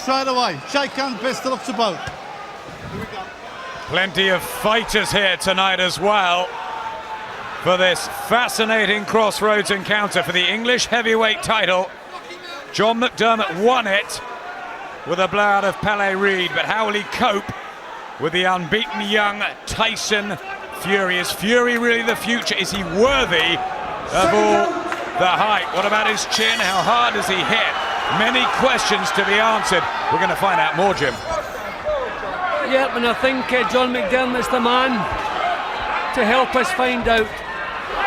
straight away. Shake hands, best of luck to both. Plenty of fighters here tonight as well for this fascinating crossroads encounter for the English heavyweight title. John McDermott won it with a blowout of Pele Reid, but how will he cope with the unbeaten young Tyson Fury? Is Fury really the future? Is he worthy of all the hype? What about his chin? How hard does he hit? Many questions to be answered. We're going to find out more, Jim. Yep, and I think John McDermott's the man to help us find out.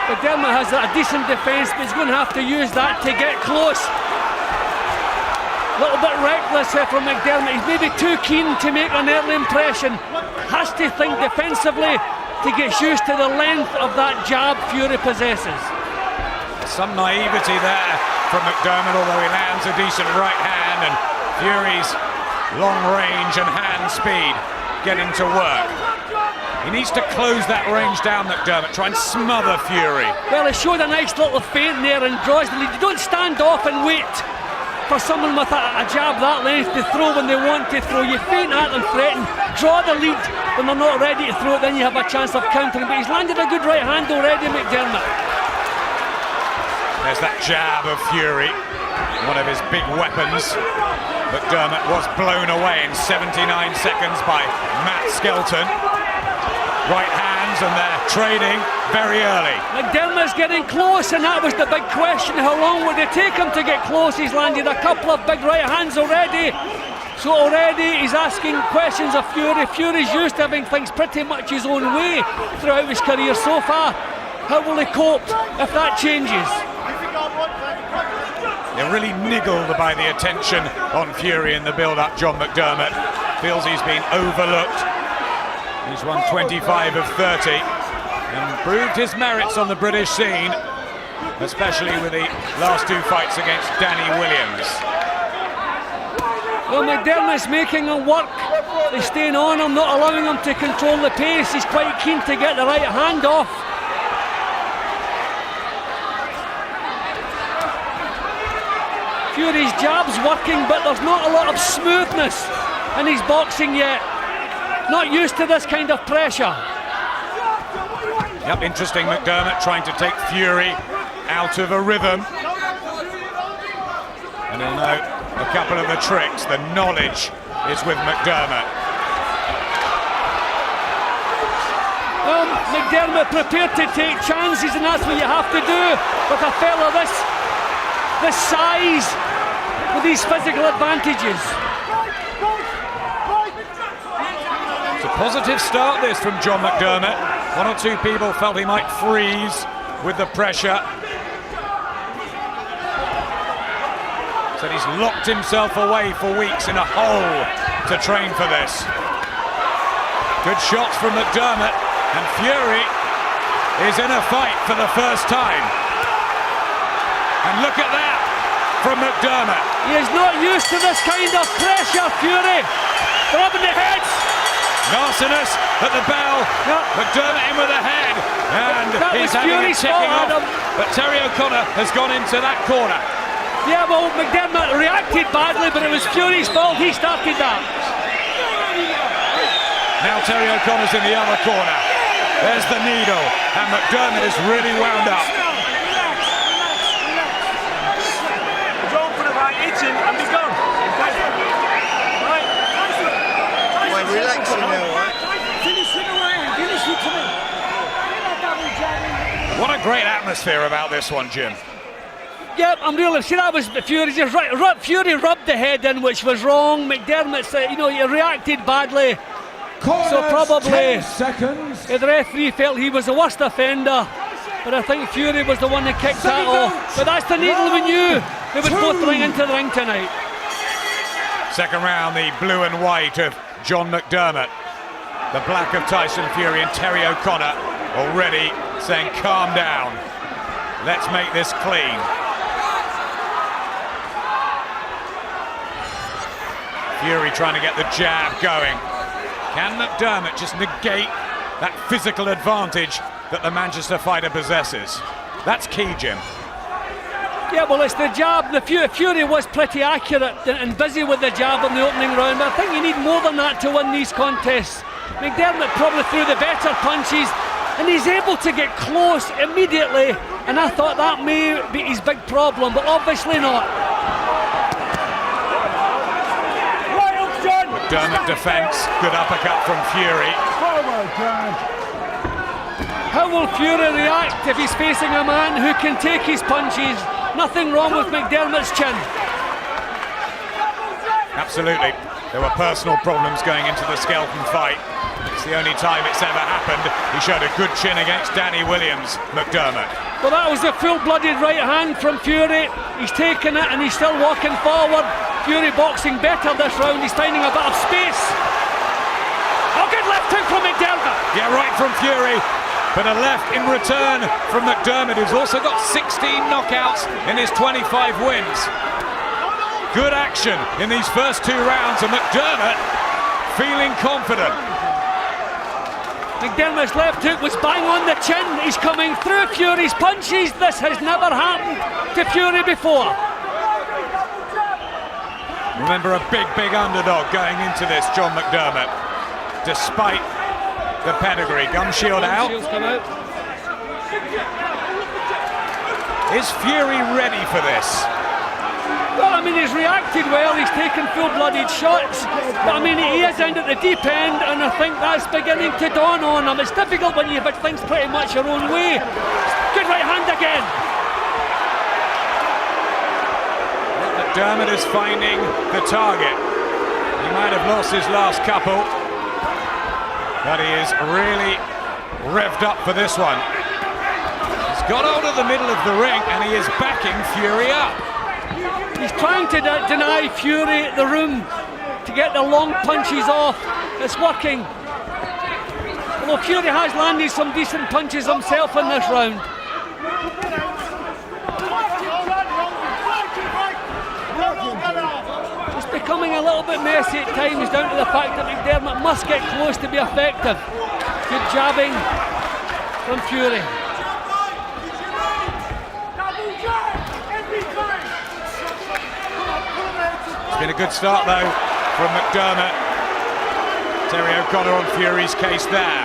McDermott has a decent defence, but he's going to have to use that to get close. A little bit reckless here from McDermott. He's maybe too keen to make an early impression. Has to think defensively to get used to the length of that jab Fury possesses. Some naivety there from McDermott, although he lands a decent right hand, and Fury's long range and hand speed getting to work. He needs to close that range down, McDermott, try and smother Fury. Well, he showed a nice little feint there and draws the lead. You don't stand off and wait for someone with a jab that length to throw when they want to throw. You feint at them, threaten, draw the lead when they're not ready to throw it, then you have a chance of countering. But he's landed a good right hand already, McDermott. There's that jab of Fury, one of his big weapons. McDermott was blown away in 79 seconds by Matt Skelton. Right hands, and they're trading very early. McDermott's getting close, and that was the big question. How long would it take him to get close? He's landed a couple of big right hands already. So already he's asking questions of Fury. Fury's used to having things pretty much his own way throughout his career so far. How will he cope if that changes? They're really niggled by the attention on Fury in the build-up. John McDermott feels he's been overlooked. He's won 25 of 30 and proved his merits on the British scene, especially with the last two fights against Danny Williams. Well, McDermott's making him work. He's staying on him, not allowing him to control the pace. He's quite keen to get the right hand off. Fury's jab's working, but there's not a lot of smoothness in his boxing yet. Not used to this kind of pressure. Yep, interesting. McDermott trying to take Fury out of a rhythm. And he'll know a couple of the tricks. The knowledge is with McDermott. Well, McDermott prepared to take chances, and that's what you have to do with a fella this size, with these physical advantages. It's a positive start, this, from John McDermott. One or two people felt he might freeze with the pressure. Said he's locked himself away for weeks in a hole to train for this. Good shots from McDermott, and Fury is in a fight for the first time. And look at that from McDermott. He is not used to this kind of pressure, Fury. Grabbing the heads. Narcissus at the bell. Yep. McDermott in with a head. And he's having Fury's a ticking off. Adam. But Terry O'Connor has gone into that corner. Yeah, well, McDermott reacted badly, but it was Fury's fault. He started that. Now Terry O'Connor's in the other corner. There's the needle. And McDermott is really wound up. And be gone. We're relaxing now, right? What a great atmosphere about this one, Jim. Yep, I'm really. See, that was Fury. Just right, Fury rubbed the head in, which was wrong. McDermott, he reacted badly. Corners, so probably 10 seconds. The referee felt he was the worst offender. But I think Fury was the one that kicked that off. But that's the needle we knew. They would both ring into the ring tonight. Second round, the blue and white of John McDermott. The black of Tyson Fury, and Terry O'Connor already saying, calm down. Let's make this clean. Fury trying to get the jab going. Can McDermott just negate that physical advantage that the Manchester fighter possesses? That's key, Jim. Yeah, well, it's the jab. The Fury was pretty accurate and busy with the jab in the opening round, but I think you need more than that to win these contests. McDermott probably threw the better punches, and he's able to get close immediately, and I thought that may be his big problem, but obviously not. McDermott defence, good uppercut from Fury. How will Fury react if he's facing a man who can take his punches? Nothing wrong with McDermott's chin. Absolutely. There were personal problems going into the Skelton fight. It's the only time it's ever happened. He showed a good chin against Danny Williams, McDermott. Well, that was a full-blooded right hand from Fury. He's taken it and he's still walking forward. Fury boxing better this round. He's finding a bit of space. Oh, good left hook from McDermott. Yeah, right from Fury. But a left in return from McDermott, who's also got 16 knockouts in his 25 wins. Good action in these first 2 rounds, and McDermott feeling confident. McDermott's left hook was bang on the chin. He's coming through Fury's punches. This has never happened to Fury before. Remember, a big underdog going into this, John McDermott, despite the pedigree. Gum shield out. Is Fury ready for this? Well, I mean, he's reacted well. He's taken full-blooded shots. But I mean, he is out at the deep end, and I think that's beginning to dawn on him. It's difficult when you have things pretty much your own way. Good right hand again. McDermott is finding the target. He might have lost his last couple, but he is really revved up for this one. He's got hold of the middle of the ring and he is backing Fury up. He's trying to deny Fury the room to get the long punches off. It's working. Although Fury has landed some decent punches himself in this round. It's becoming a little bit messy at times, down to the fact that McDermott must get close to be effective. Good jabbing from Fury. It's been a good start though from McDermott. Terry O'Connor on Fury's case there.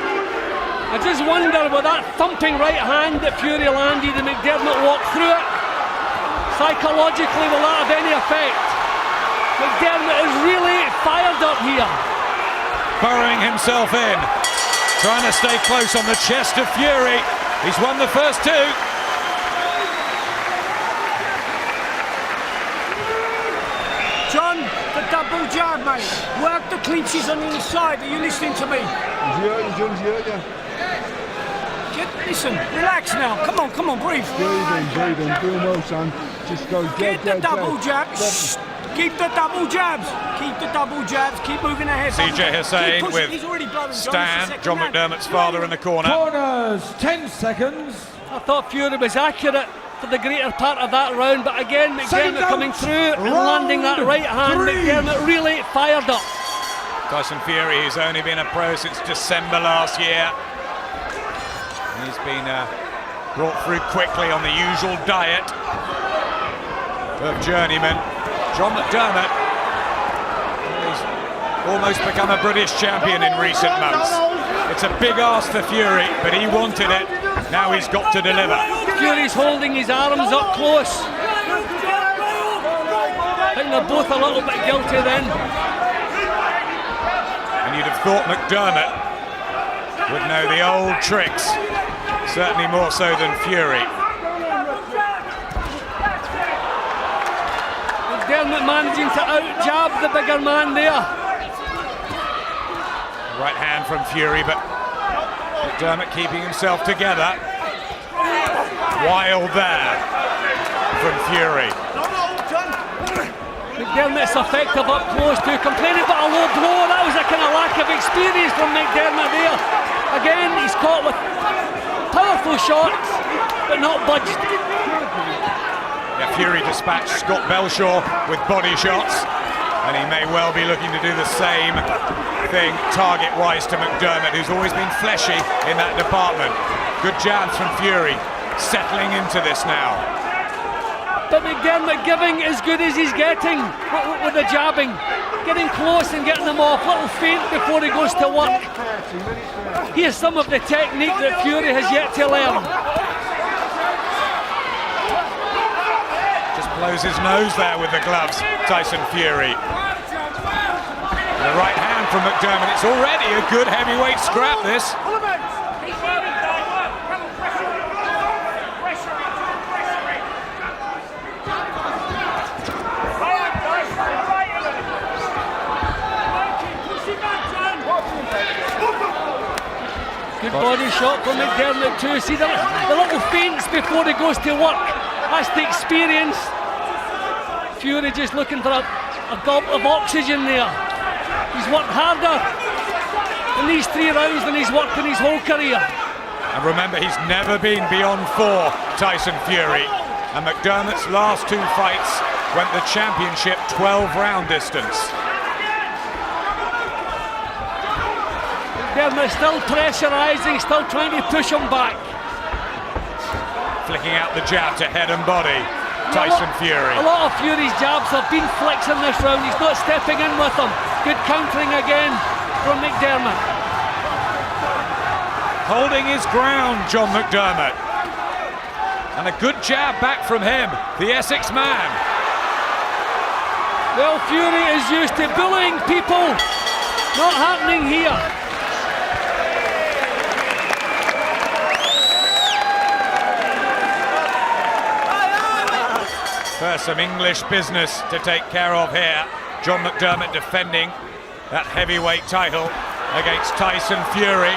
I just wonder, with that thumping right hand that Fury landed and McDermott walked through it, psychologically will that have any effect? McDermott is really fired up here. Burrowing himself in, trying to stay close on the chest of Fury. He's won the first 2. John, the double jab, mate. Work the clinches on the inside. Are you listening to me? Listen, relax now. Come on, breathe. Breathing. Do well, son. Just go Get the double jab. Shh. Keep the double jabs. Keep the double jabs. Keep moving ahead. CJ Hussain with Stan, John McDermott's father, in the corner. Corners, 10 seconds. I thought Fury was accurate for the greater part of that round, but again, McDermott coming through and landing that right hand. McDermott really fired up. Tyson Fury, who's only been a pro since December last year. He's been brought through quickly on the usual diet of journeyman. John McDermott has almost become a British champion in recent months. It's a big ask for Fury, but he wanted it. Now he's got to deliver. Fury's holding his arms up close. I think they're both a little bit guilty then. And you'd have thought McDermott would know the old tricks, certainly more so than Fury. McDermott managing to out-jab the bigger man there. Right hand from Fury, but McDermott keeping himself together. Wild there from Fury. McDermott's effective up close too, complaining about a low blow. That was a kind of lack of experience from McDermott there. Again, he's caught with powerful shots, but not budged. Yeah, Fury dispatched Scott Belshaw with body shots, and he may well be looking to do the same thing target-wise to McDermott, who's always been fleshy in that department. Good jabs from Fury, settling into this now. But McDermott giving as good as he's getting with the jabbing. Getting close and getting them off. Little feint before he goes to work. Here's some of the technique that Fury has yet to learn. Just blows his nose there with the gloves, Tyson Fury. The right hand from McDermott. It's already a good heavyweight scrap, this. Good body shot from McDermott too. See the little feints before he goes to work. That's the experience. Fury just looking for a gulp of oxygen there. He's worked harder in these 3 rounds than he's worked in his whole career. And remember, he's never been beyond 4, Tyson Fury. And McDermott's last 2 fights went the championship 12-round distance. McDermott still pressurising, still trying to push him back. Flicking out the jab to head and body, Tyson Fury. A lot of Fury's jabs have been flicks in this round. He's not stepping in with them. Good countering again from McDermott. Holding his ground, John McDermott. And a good jab back from him, the Essex man. Well, Fury is used to bullying people. Not happening here. First, some English business to take care of here. John McDermott defending that heavyweight title against Tyson Fury,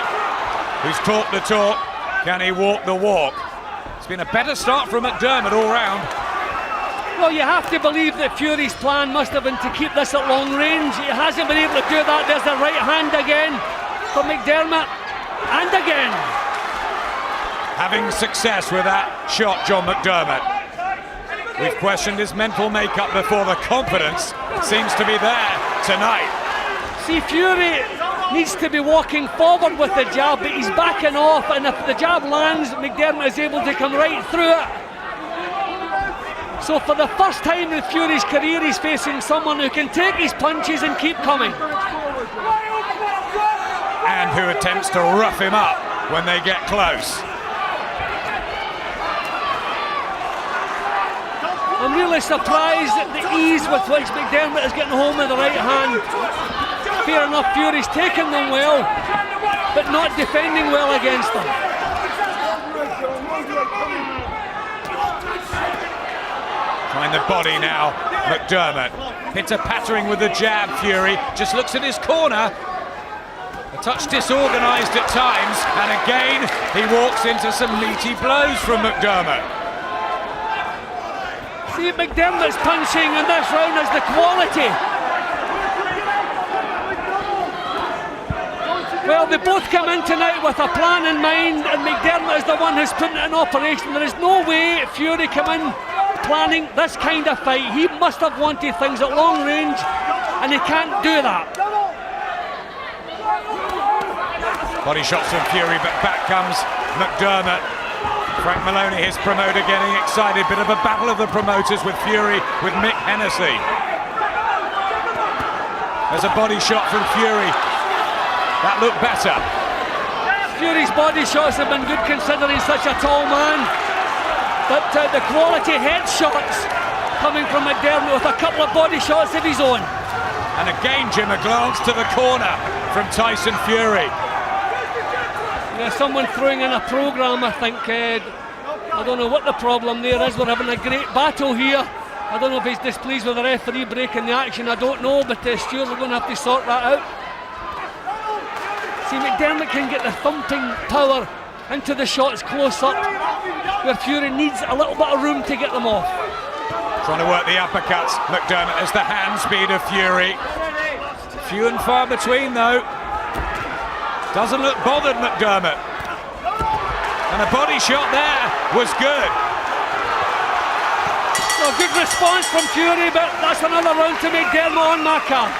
who's talked the talk. Can he walk the walk? It's been a better start from McDermott all round. Well, you have to believe that Fury's plan must have been to keep this at long range. He hasn't been able to do that. There's the right hand again from McDermott. And again. Having success with that shot, John McDermott. We've questioned his mental makeup before. The confidence seems to be there tonight. See, Fury needs to be walking forward with the jab, but he's backing off, and if the jab lands, McDermott is able to come right through it. So for the first time in Fury's career, he's facing someone who can take his punches and keep coming. And who attempts to rough him up when they get close. I'm really surprised at the ease with which McDermott is getting home with the right hand. Fair enough, Fury's taking them well, but not defending well against them. Trying the body now, McDermott. Pitter-pattering with the jab, Fury. Just looks at his corner. A touch disorganised at times, and again he walks into some meaty blows from McDermott. See, McDermott's punching in this round is the quality. Well, they both come in tonight with a plan in mind, and McDermott is the one who's putting it in operation. There is no way Fury come in planning this kind of fight. He must have wanted things at long range, and he can't do that. Body shots from Fury, but back comes McDermott. Frank Maloney, his promoter, getting excited. Bit of a battle of the promoters with Fury, with Mick Hennessy. There's a body shot from Fury. That looked better. Fury's body shots have been good considering such a tall man. But the quality headshots coming from McDermott with a couple of body shots of his own. And again, Jim, a glance to the corner from Tyson Fury. Yeah, someone throwing in a programme, I think. I don't know what the problem there is. We're having a great battle here. I don't know if he's displeased with the referee breaking the action. I don't know, but stewards are going to have to sort that out. See, McDermott can get the thumping power into the shots close up, where Fury needs a little bit of room to get them off. Trying to work the uppercuts, McDermott, as the hand speed of Fury. Few and far between, though. Doesn't look bothered, McDermott. And a body shot there was good. So good response from Fury, but that's another round to McDermott on my card.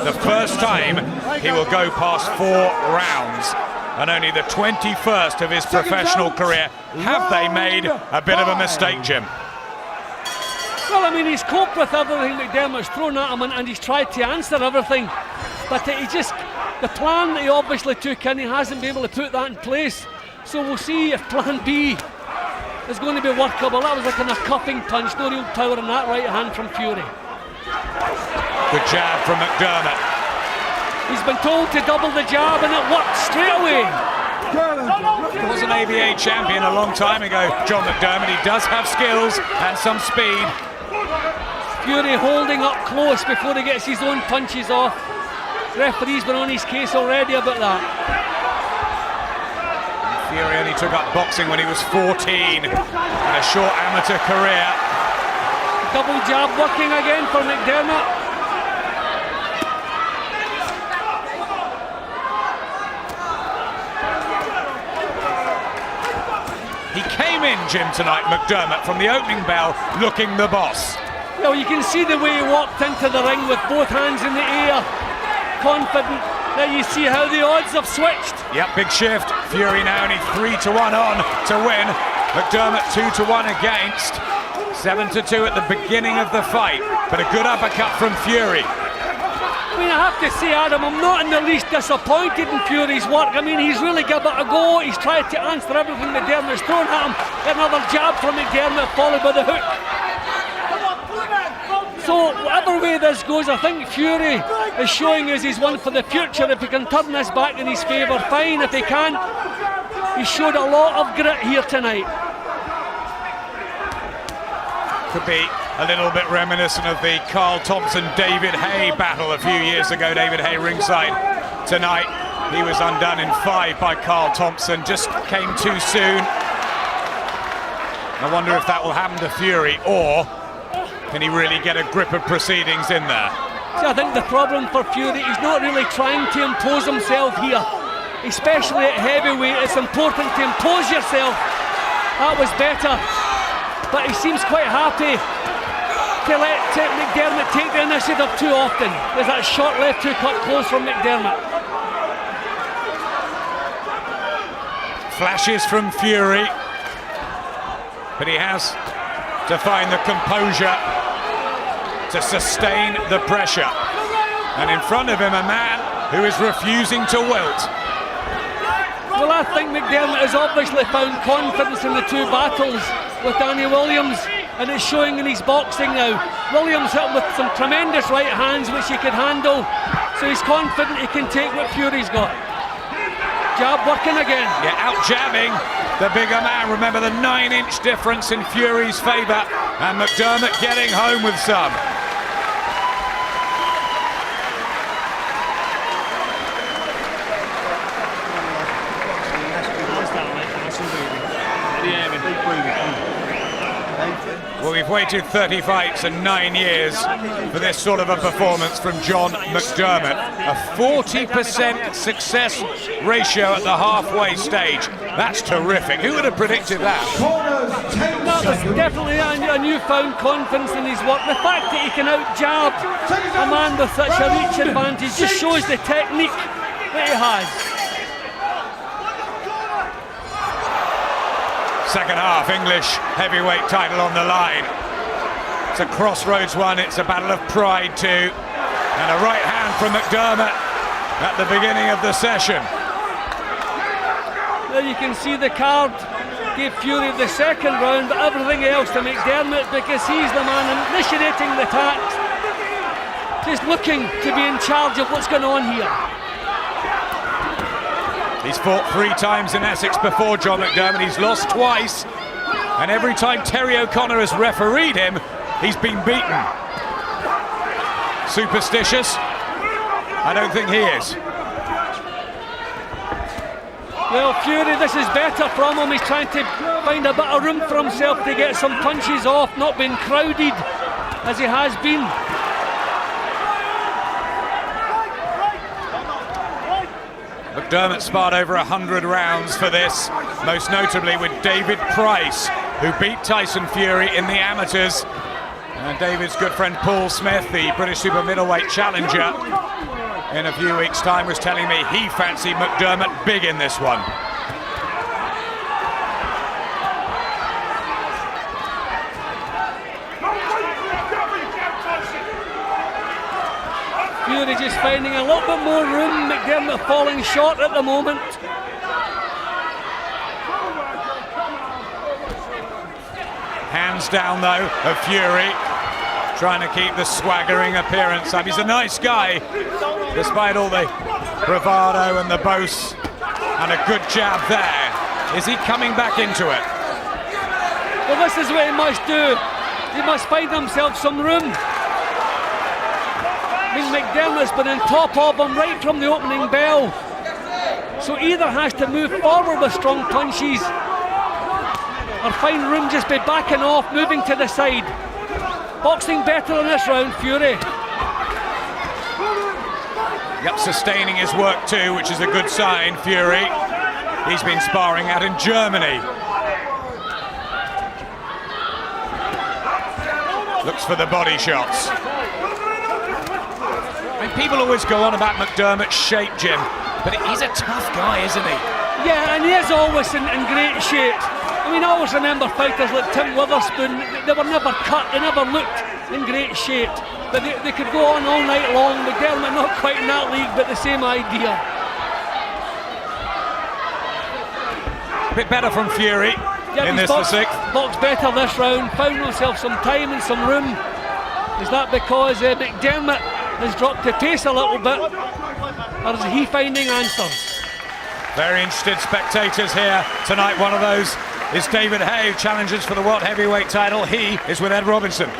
The first time he will go past 4 rounds and only the 21st of his professional career. Have they made a bit of a mistake, Jim? Well, I mean, he's coped with everything McDermott's thrown at him, and he's tried to answer everything. But he just, the plan that he obviously took in, he hasn't been able to put that in place. So we'll see if plan B is going to be workable. That was like a cuffing punch, no real power in that right hand from Fury. Good jab from McDermott. He's been told to double the jab and it worked straight away. He was an ABA champion a long time ago, John McDermott. He does have skills and some speed. Fury holding up close before he gets his own punches off. Referee's been on his case already about that. Fury only took up boxing when he was 14 in a short amateur career. Double jab working again for McDermott. He came in, Jim, tonight, McDermott, from the opening bell, looking the boss. Well, you can see the way he walked into the ring with both hands in the air, confident. Now you see how the odds have switched. Yep, big shift. Fury now only 3-1 on to win. McDermott 2-1 against. 7-2 at the beginning of the fight, but a good uppercut from Fury. I mean, I have to say, Adam, I'm not in the least disappointed in Fury's work. I mean, he's really given it a go. He's tried to answer everything McDermott's thrown at him. Another jab from McDermott, followed by the hook. So, whatever way this goes, I think Fury is showing us he's one for the future. If he can turn this back in his favour, fine. If he can't, he showed a lot of grit here tonight. Could be a little bit reminiscent of the Carl Thompson-David Hay battle a few years ago. David Hay ringside tonight. He was undone in 5 by Carl Thompson. Just came too soon. I wonder if that will happen to Fury, or can he really get a grip of proceedings in there? See, I think the problem for Fury, he's not really trying to impose himself here. Especially at heavyweight, it's important to impose yourself. That was better. But he seems quite happy to let McDermott take the initiative too often. There's that short left hook up close from McDermott. Flashes from Fury, but he has to find the composure to sustain the pressure. And in front of him, a man who is refusing to wilt. Well, I think McDermott has obviously found confidence in the 2 battles with Danny Williams, and it's showing in his boxing now. Williams hit him with some tremendous right hands which he could handle, so he's confident he can take what Fury's got. Jab working again. Yeah, out jabbing the bigger man. Remember the 9-inch difference in Fury's favour, and McDermott getting home with some. Well, we've waited 30 fights and 9 years for this sort of a performance from John McDermott. A 40% success ratio at the halfway stage. That's terrific. Who would have predicted that? That was definitely a newfound confidence in his work. The fact that he can out-jab a man with such a reach advantage just shows the technique that he has. Second half, English heavyweight title on the line. It's a crossroads one, it's a battle of pride too. And a right hand from McDermott at the beginning of the session. There you can see the card gave Fury the second round, but everything else to McDermott because he's the man initiating the attacks. Just looking to be in charge of what's going on here. He's fought 3 times in Essex before, John McDermott. He's lost twice, and every time Terry O'Connor has refereed him, he's been beaten. Superstitious? I don't think he is. Well, Fury, this is better from him. He's trying to find a bit of room for himself to get some punches off, not being crowded as he has been. McDermott sparred over 100 rounds for this, most notably with David Price, who beat Tyson Fury in the amateurs. And David's good friend Paul Smith, the British super middleweight challenger, in a few weeks' time was telling me he fancied McDermott big in this one. Fury just finding a little bit more room. McDermott falling short at the moment. Hands down though of Fury, trying to keep the swaggering appearance up. He's a nice guy, despite all the bravado and the boasts, and a good jab there. Is he coming back into it? Well, this is what he must do. He must find himself some room. I mean, McDermott's been on top of him right from the opening bell. So either has to move forward with strong punches, or find room just by backing off, moving to the side. Boxing better in this round, Fury. Yep, sustaining his work too, which is a good sign, Fury. He's been sparring out in Germany. Looks for the body shots. And people always go on about McDermott's shape, Jim, but he's a tough guy, isn't he? Yeah, and he is always in great shape. I mean, I always remember fighters like Tim Witherspoon, they were never cut, they never looked in great shape. But they could go on all night long. McDermott not quite in that league, but the same idea. A bit better from Fury in this the sixth. Boxed better this round, found himself some time and some room. Is that because McDermott has dropped the pace a little bit, or is he finding answers? Very interested spectators here tonight. One of those is David Hay, who challenges for the world heavyweight title. He is with Ed Robinson.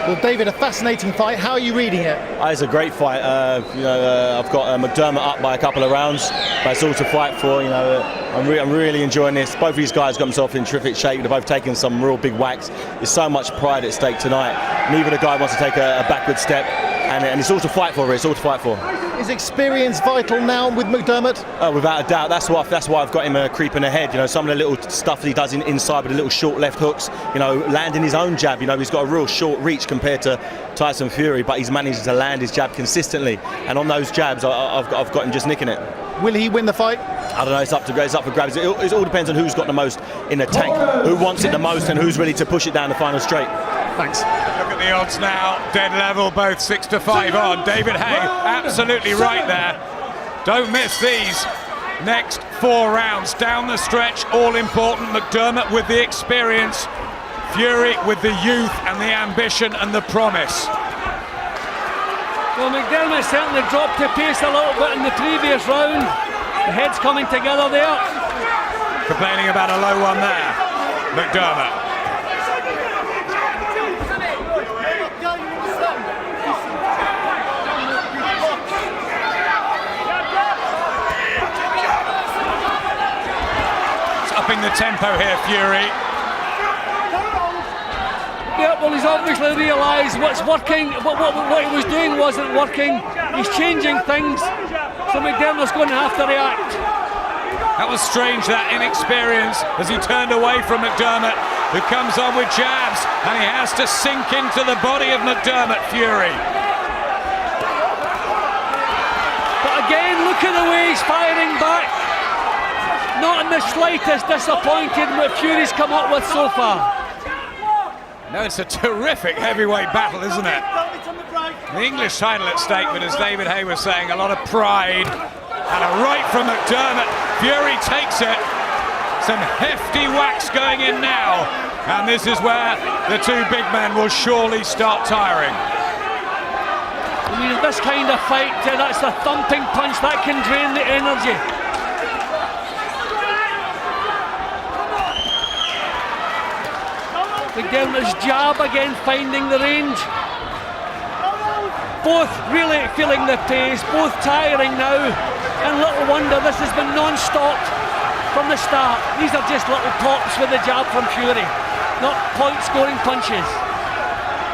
Well, David, a fascinating fight. How are you reading it? It's a great fight. I've got McDermott up by a couple of rounds. But it's all to fight for. I'm really enjoying this. Both of these guys got themselves in terrific shape. They're both taking some real big whacks. There's so much pride at stake tonight. Neither the guy wants to take a backward step, and it's all to fight for. It's all to fight for. Is experience vital now with McDermott? Without a doubt. That's why I've got him creeping ahead. Some of the little stuff that he does inside with the little short left hooks. Landing his own jab. He's got a real short reach compared to Tyson Fury, but he's managed to land his jab consistently. And on those jabs, I've got him just nicking it. Will he win the fight? I don't know. It's up for grabs. It all depends on who's got the most in the tank, who wants it the most, and who's ready to push it down the final straight. Thanks. Look at the odds now, dead level, both 6-5 on. David Hay, absolutely right there. Don't miss these next 4 rounds. Down the stretch, all important. McDermott with the experience, Fury with the youth and the ambition and the promise. Well, McDermott certainly dropped the pace a little bit in the previous round. The heads coming together there. Complaining about a low one there, McDermott. Upping the tempo here, Fury. Yeah, well, he's obviously realised what's working, what he was doing wasn't working. He's changing things, so McDermott's going to have to react. That was strange, that inexperience, as he turned away from McDermott, who comes on with jabs, and he has to sink into the body of McDermott, Fury. But again, look at the way he's firing back. Not in the slightest disappointed with what Fury's come up with so far. No, it's a terrific heavyweight battle, isn't it? The English title at stake, but as David Hay was saying, a lot of pride. And a right from McDermott. Fury takes it. Some hefty whacks going in now. And this is where the two big men will surely start tiring. I mean, in this kind of fight, that's a thumping punch that can drain the energy. McDermott's jab again finding the range. Both really feeling the pace, both tiring now, and little wonder this has been non-stop from the start. These are just little pops with the jab from Fury, not point-scoring punches.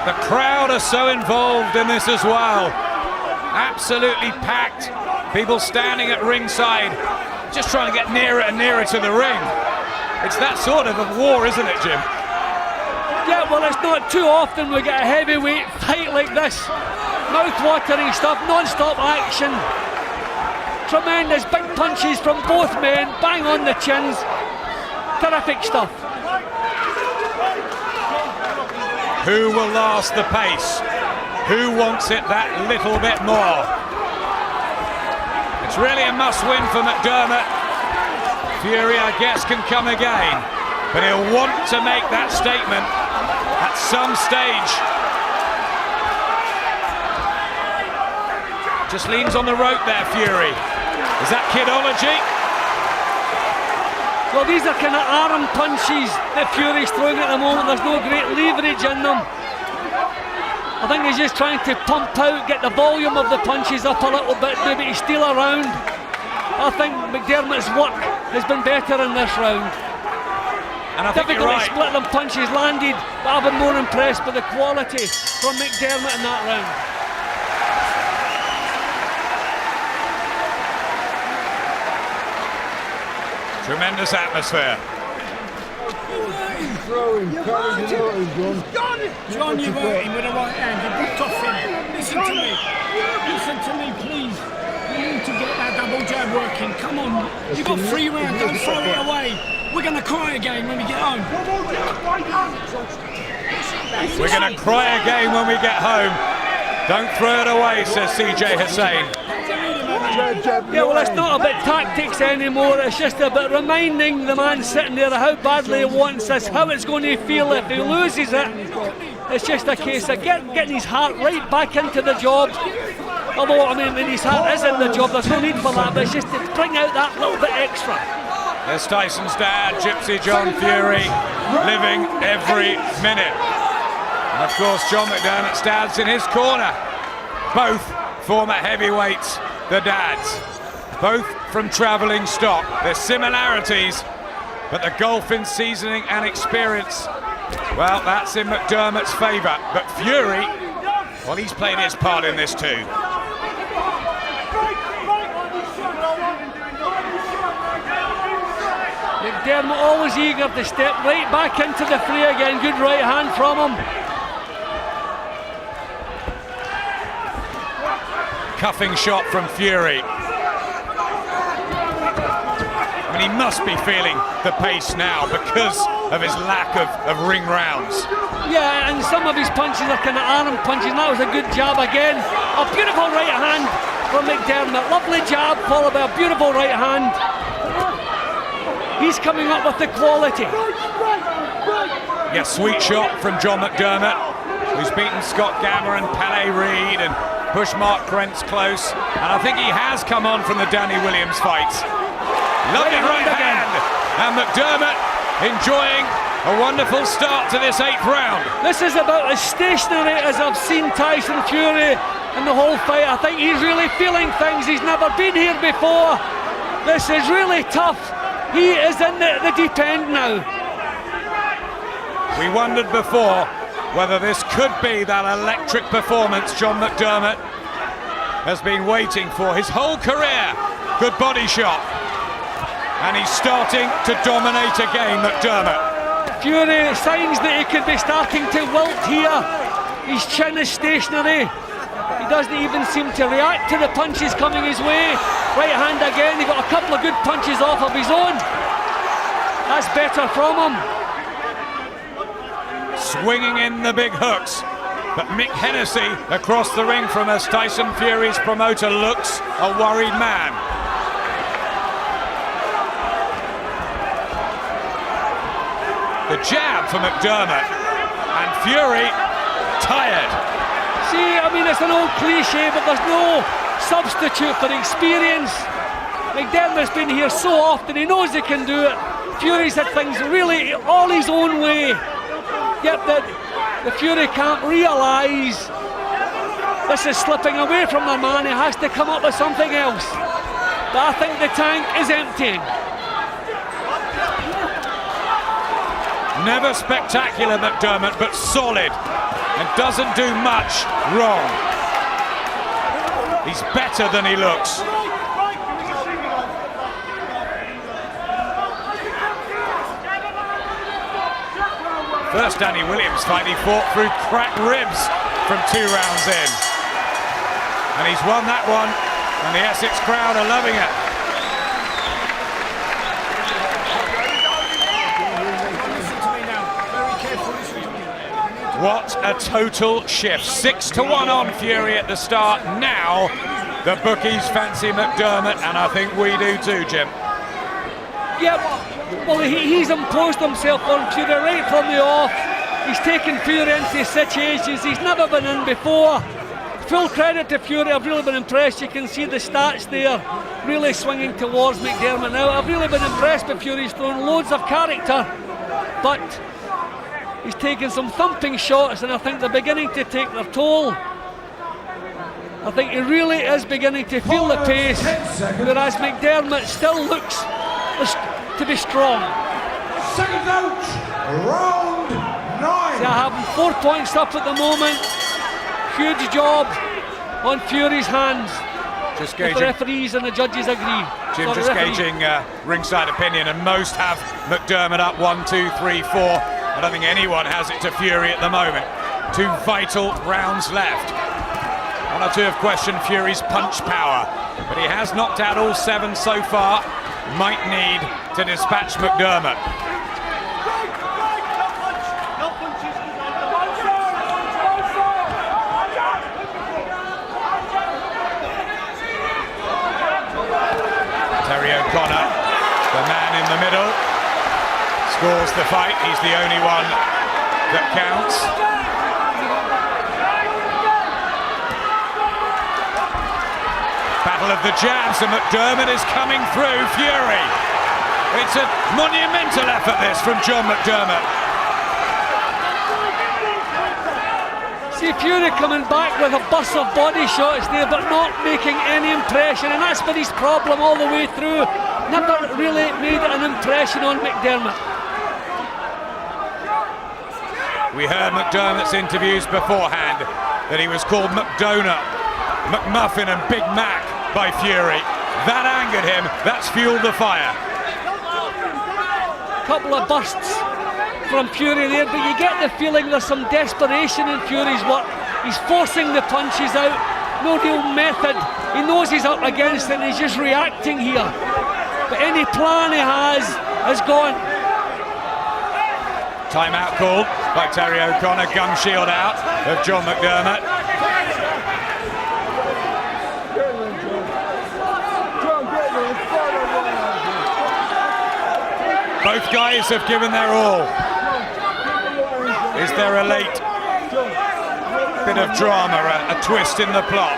The crowd are so involved in this as well. Absolutely packed. People standing at ringside, just trying to get nearer and nearer to the ring. It's that sort of a war, isn't it, Jim? Yeah, well, it's not too often we get a heavyweight fight like this. Mouth-watering stuff, non-stop action. Tremendous big punches from both men, bang on the chins. Terrific stuff. Who will last the pace? Who wants it that little bit more? It's really a must-win for McDermott. Fury, I guess, can come again, but he'll want to make that statement at some stage. Just leans on the rope there, Fury. Is that kidology? Well, these are kind of arm punches that Fury's throwing at the moment. There's no great leverage in them. I think he's just trying to pump out, get the volume of the punches up a little bit, maybe to steal around. I think McDermott's work has been better in this round. And I think you're right. Difficult to split them punches landed, but I've been more impressed with the quality from McDermott in that round. Tremendous atmosphere. John, you hurt him with a right hand. You booked off him. Listen to me. Listen to me, please. You need to get that double jab working. Come on. You've got 3 rounds. Don't throw it away. We're going to cry again when we get home. We're going to cry again when we get home. Don't throw it away, says CJ Hussain. Yeah, well, it's not about tactics anymore. It's just about reminding the man sitting there how badly he wants this, how it's going to feel if he loses it. It's just a case of getting his heart right back into the job. Although, I mean, when his heart is in the job, there's no need for that, but it's just to bring out that little bit extra. There's Tyson's dad, Gypsy John Fury, living every minute. And of course, John McDermott stands in his corner. Both former heavyweights, the dads. Both from travelling stock. There's similarities, but the golf in seasoning and experience, well, that's in McDermott's favour. But Fury, well, he's played his part in this too. McDermott always eager to step right back into the fray again. Good right hand from him. Cuffing shot from Fury. I mean, he must be feeling the pace now because of his lack of ring rounds. Yeah, and some of his punches are kind of arm punches, and that was a good jab again. A beautiful right hand from McDermott. Lovely jab followed by a beautiful right hand. He's coming up with the quality. Yeah, sweet shot from John McDermott, who's beaten Scott Gammer and Pele Reed and pushed Mark Krentz close. And I think he has come on from the Danny Williams fights. Lovely right hand. And McDermott enjoying a wonderful start to this 8th round. This is about as stationary as I've seen Tyson Fury in the whole fight. I think he's really feeling things. He's never been here before. This is really tough. He is in the deep end now. We wondered before whether this could be that electric performance John McDermott has been waiting for his whole career. Good body shot. And he's starting to dominate again, McDermott. Fury signs that he could be starting to wilt here. His chin is stationary. He doesn't even seem to react to the punches coming his way. Right hand again, he got a couple of good punches off of his own. That's better from him. Swinging in the big hooks. But Mick Hennessy across the ring from us, Tyson Fury's promoter, looks a worried man. The jab for McDermott, and Fury tired. See, I mean, it's an old cliche, but there's no substitute for experience. McDermott's been here so often, he knows he can do it. Fury's had things really all his own way. Yet the Fury can't realise this is slipping away from the man. He has to come up with something else. But I think the tank is emptying. Never spectacular, McDermott, but solid and doesn't do much wrong. He's better than he looks. First Danny Williams fight, he fought through cracked ribs from 2 rounds in. And he's won that one, and the Essex crowd are loving it. What a total shift. 6-1 on Fury at the start. Now the bookies fancy McDermott, and I think we do too, Jim. Yeah, well, he's imposed himself on Fury right from the off. He's taken Fury into situations he's never been in before. Full credit to Fury, I've really been impressed. You can see the stats there, really swinging towards McDermott now. I've really been impressed with Fury. He's thrown loads of character, but he's taken some thumping shots, and I think they're beginning to take their toll. I think he really is beginning to feel the pace, whereas McDermott still looks to be strong. Second out, round 9. So I have him 4 points up at the moment. Huge job on Fury's hands. Just If gauging. the referees and the judges agree. Jim, Sorry, just referee. gauging ringside opinion, and most have McDermott up 1, 2, 3, 4. I don't think anyone has it to Fury at the moment. 2 vital rounds left. 1 or 2 have questioned Fury's punch power, but he has knocked out all 7 so far. Might need to dispatch McDermott. Terry O'Connor, the man in the middle, scores the fight. He's the only one that counts. Battle of the jabs, and McDermott is coming through Fury. It's a monumental effort, this, from John McDermott. See Fury coming back with a bus of body shots there, but not making any impression, and that's been his problem all the way through. Never really made an impression on McDermott. We heard McDermott's interviews beforehand that he was called McDonut, McMuffin and Big Mac by Fury. That angered him, that's fueled the fire. Couple of busts from Fury there, but you get the feeling there's some desperation in Fury's work. He's forcing the punches out, no real method. He knows he's up against it and he's just reacting here. But any plan he has gone. Timeout called by Terry O'Connor, gum shield out of John McDermott. Both guys have given their all. Is there a late bit of drama, a twist in the plot?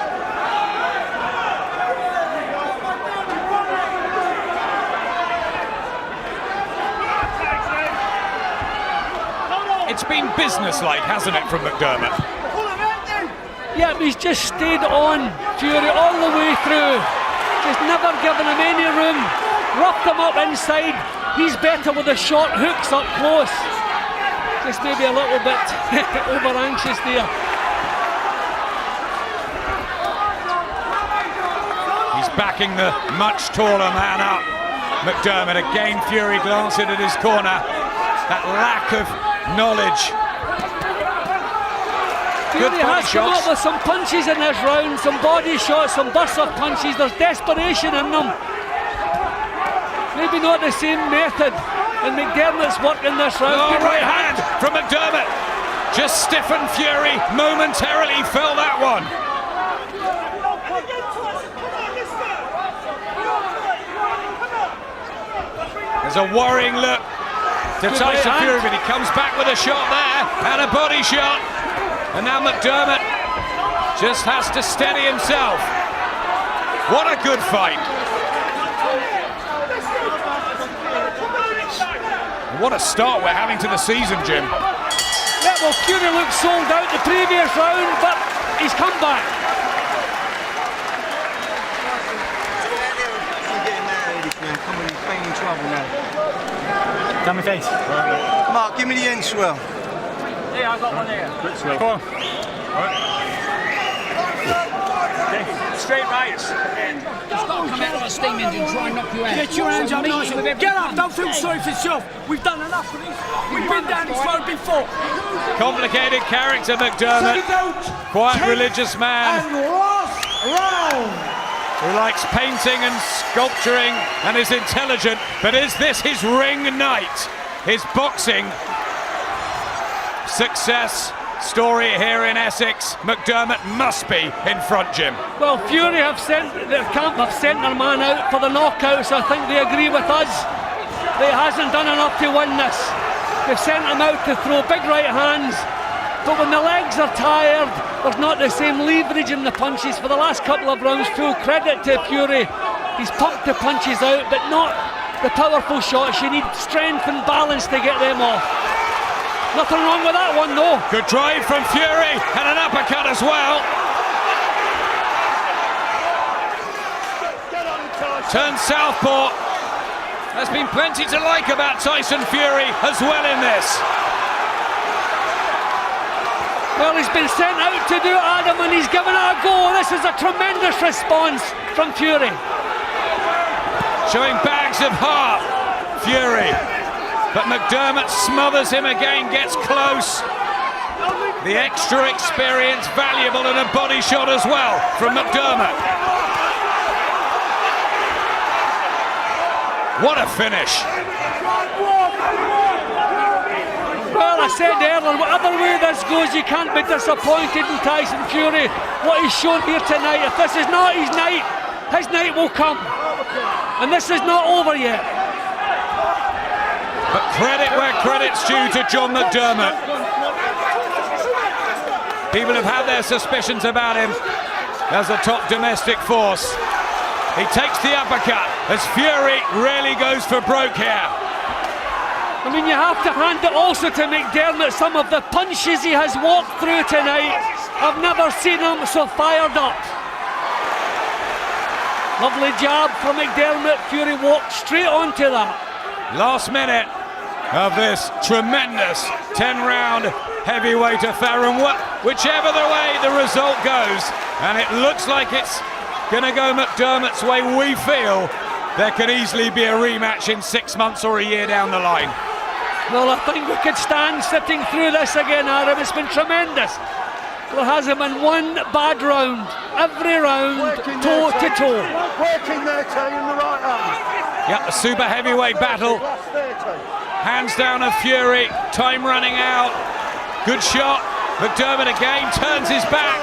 It's been businesslike, hasn't it, from McDermott? Yeah, he's just stayed on Fury all the way through. Just never given him any room. Roughed him up inside. He's better with the short hooks up close. Just maybe a little bit over anxious there. He's backing the much taller man up. McDermott again, Fury glancing at his corner. That lack of knowledge. Good Fury body has come shots. up with some punches in this round, some body shots, some bursts of punches. There's desperation in them. Maybe not the same method, and McDermott's work in this round. Oh, right hand from McDermott. Just stiffened Fury, momentarily fell that one. There's a worrying look to Tyson Fury, but he comes back with a shot there, and a body shot. And now McDermott just has to steady himself. What a good fight. What a start we're having to the season, Jim. Yeah, well, Fury looked sold out the previous round, but he's come back. Come on, you're playing in trouble now. Down my face. Mark, give me the end swell. Yeah, I've got one here. Go on. Okay. straight rights. It's got to come out like a steam engine, try and knock you out. Get your hands up nice. Get up, don't feel sorry for yourself. We've done enough of this. We've been down this road before. Complicated character, McDermott. Quite religious man. And last round. Who likes painting and sculpturing and is intelligent. But is this his ring night? His boxing success story here in Essex? McDermott must be in front, Jim. Well, Fury their camp have sent their man out for the knockout, so I think they agree with us. They hasn't done enough to win this. They've sent him out to throw big right hands, but when the legs are tired, there's not the same leverage in the punches. For the last couple of rounds, full credit to Fury. He's pumped the punches out, but not the powerful shots. You need strength and balance to get them off. Nothing wrong with that one, though. Good drive from Fury and an uppercut as well. Turn southpaw. There's been plenty to like about Tyson Fury as well in this. Well, he's been sent out to do Adam and he's given it a go. This is a tremendous response from Fury. Showing bags of heart, Fury. But McDermott smothers him again, gets close. The extra experience valuable and a body shot as well from McDermott. What a finish. Well, I said earlier, whatever way this goes, you can't be disappointed in Tyson Fury. What he's shown here tonight, if this is not his night will come. And this is not over yet. But credit where credit's due to John McDermott. People have had their suspicions about him as a top domestic force. He takes the uppercut as Fury really goes for broke here. I mean, you have to hand it also to McDermott. Some of the punches he has walked through tonight, I've never seen him so fired up. Lovely jab from McDermott. Fury walked straight onto that. Last minute of this tremendous 10-round heavyweight affair, and whichever the way the result goes, and it looks like it's going to go McDermott's way, we feel there could easily be a rematch in 6 months or a year down the line. Well, I think we could stand sitting through this again, Adam. It's been tremendous. There hasn't been one bad round. Every round, toe to toe. Working there, taking the right arm. Yep, a super heavyweight battle. Hands down of Fury. Time running out. Good shot. McDermott again turns his back.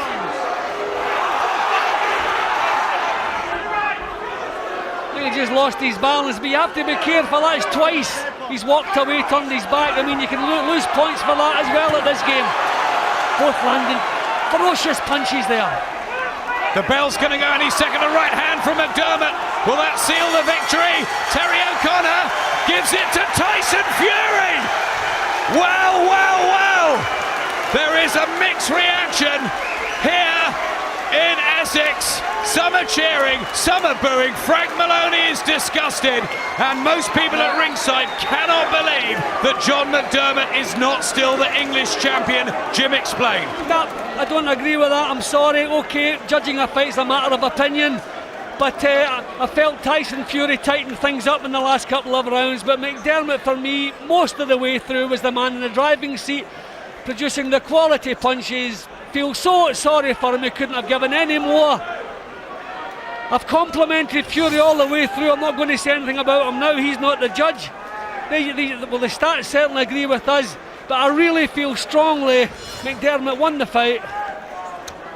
He just lost his balance, but you have to be careful. That's twice he's walked away, turned his back. I mean, you can lose points for that as well at this game. Both landing ferocious punches there. The bell's going to go any second. A right hand from McDermott. Will that seal the victory? Terry O'Connor gives it to Tyson Fury. Wow, wow, wow. There is a mixed reaction here in Essex. Some are cheering, some are booing. Frank Maloney is disgusted, and most people at ringside cannot believe that John McDermott is not still the English champion. Jim, explain. I don't agree with that. I'm sorry. Okay, judging a fight's a matter of opinion, but I felt Tyson Fury tightened things up in the last couple of rounds, but McDermott, for me, most of the way through was the man in the driving seat, producing the quality punches. Feel so sorry for him. He couldn't have given any more. I've complimented Fury all the way through. I'm not going to say anything about him now. He's not the judge. The stats certainly agree with us, but I really feel strongly McDermott won the fight,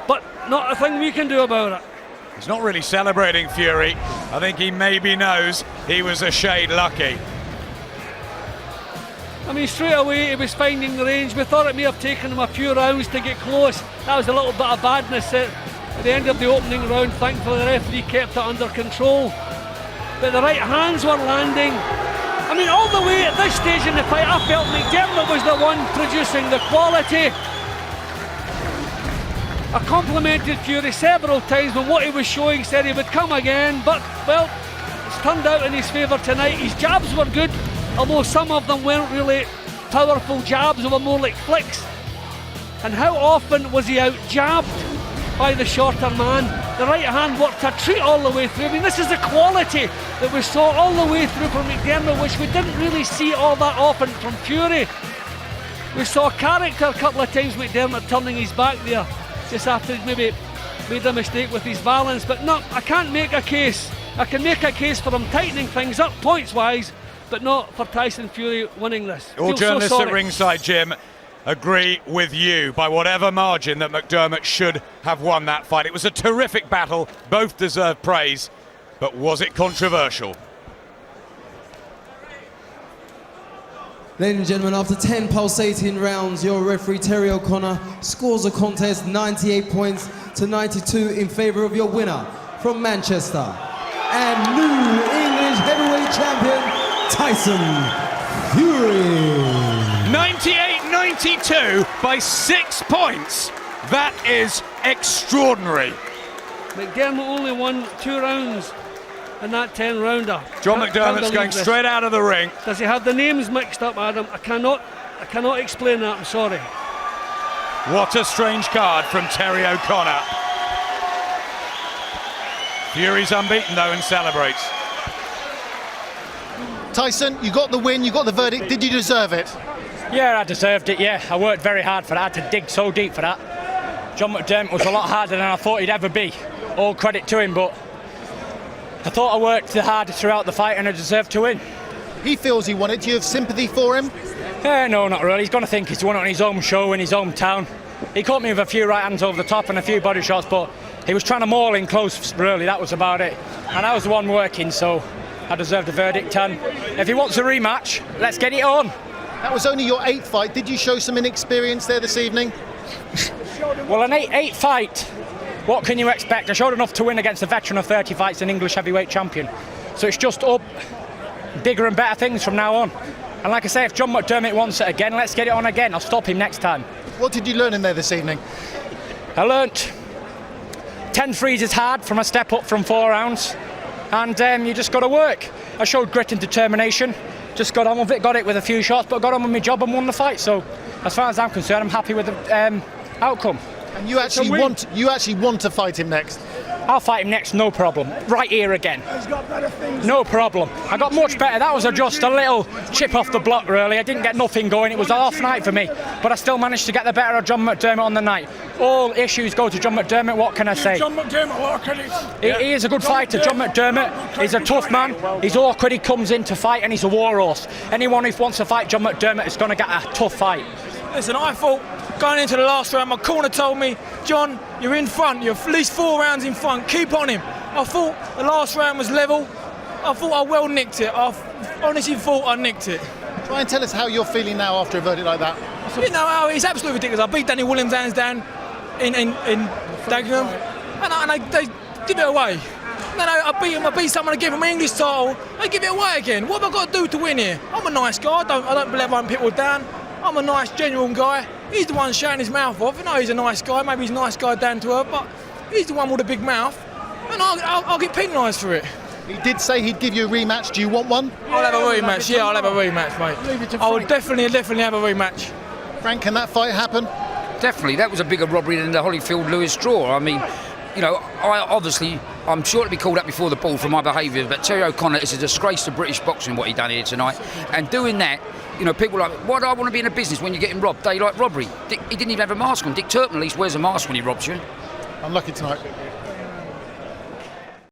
but not a thing we can do about it. He's not really celebrating Fury. I think he maybe knows he was a shade lucky. I mean, straight away he was finding the range. We thought it may have taken him a few rounds to get close. That was a little bit of badness at the end of the opening round. Thankfully the referee kept it under control. But the right hands were landing. I mean, all the way at this stage in the fight, I felt McDermott was the one producing the quality. I complimented Fury several times when what he was showing, said he would come again, but, well, it's turned out in his favour tonight. His jabs were good, although some of them weren't really powerful jabs, they were more like flicks. And how often was he out jabbed by the shorter man? The right hand worked a treat all the way through. I mean, this is the quality that we saw all the way through from McDermott, which we didn't really see all that often from Fury. We saw character a couple of times, McDermott turning his back there, just after he'd maybe made a mistake with his balance. But no, I can't make a case. I can make a case for him tightening things up points-wise, but not for Tyson Fury winning this. All journalists at ringside, Jim, agree with you by whatever margin that McDermott should have won that fight. It was a terrific battle, both deserve praise, but was it controversial? Ladies and gentlemen, after 10 pulsating rounds, your referee Terry O'Connor scores the contest 98 points to 92 in favour of your winner from Manchester and new English heavyweight champion Tyson Fury. 98-92 by 6 points. That is extraordinary. McDermott only won 2 rounds in that 10-rounder. John McDermott's going straight out of the ring. Does he have the names mixed up, Adam? I cannot explain that, I'm sorry. What a strange card from Terry O'Connor. Fury's unbeaten though and celebrates. Tyson, you got the win, you got the verdict. Did you deserve it? Yeah, I deserved it, yeah. I worked very hard for that. I had to dig so deep for that. John McDermott was a lot harder than I thought he'd ever be. All credit to him, but I thought I worked hard throughout the fight and I deserved to win. He feels he won it. Do you have sympathy for him? No, not really. He's going to think he's won it on his own show in his own town. He caught me with a few right hands over the top and a few body shots, but he was trying to maul in close, really. That was about it. And I was the one working, so I deserved a verdict. And if he wants a rematch, let's get it on. That was only your 8th fight. Did you show some inexperience there this evening? Well, an 8 fight, what can you expect? I showed enough to win against a veteran of 30 fights, an English heavyweight champion. So it's just up bigger and better things from now on. And like I say, if John McDermott wants it again, let's get it on again. I'll stop him next time. What did you learn in there this evening? I learnt 10 threes is hard from a step up from 4 rounds. And you just got to work. I showed grit and determination. Just got on with it, got it with a few shots, but got on with my job and won the fight. So as far as I'm concerned, I'm happy with the outcome. And you actually want to fight him next? I'll fight him next, no problem. Right here again. He's got better things. No problem. I got much better. That was just a little chip off the block, really. I didn't get nothing going. It was an off night for me. But I still managed to get the better of John McDermott on the night. All issues go to John McDermott. What can I say? John McDermott, what can he is a good fighter. John McDermott is a tough man. He's awkward. He comes in to fight and he's a war horse. Anyone who wants to fight John McDermott is going to get a tough fight. Listen, I thought going into the last round, my corner told me, John, you're in front, you're at least 4 rounds in front, keep on him. I thought the last round was level. I thought I well nicked it. I honestly thought I nicked it. Try and tell us how you're feeling now after a verdict like that. You know, it's absolutely ridiculous. I beat Danny Williams hands down in Dagenham, and they give it away. Then I beat someone to give him an English title, they give it away again. What have I got to do to win here? I'm a nice guy, I don't let one people down. I'm a nice, genuine guy. He's the one shutting his mouth off. I know he's a nice guy, maybe he's a nice guy down to earth, but he's the one with a big mouth, and I'll get penalised for it. He did say he'd give you a rematch. Do you want one? I'll have a rematch, yeah, I'll have a rematch, mate. I will definitely have a rematch. Frank, can that fight happen? Definitely, that was a bigger robbery than the Holyfield-Lewis draw. I mean, you know, I'm sure to be called up before the ball for my behaviour, but Terry O'Connor is a disgrace to British boxing what he done here tonight. And doing that, you know, people are like, why do I want to be in a business when you're getting robbed? Daylight robbery. He didn't even have a mask on. Dick Turpin at least wears a mask when he robs you. Unlucky tonight.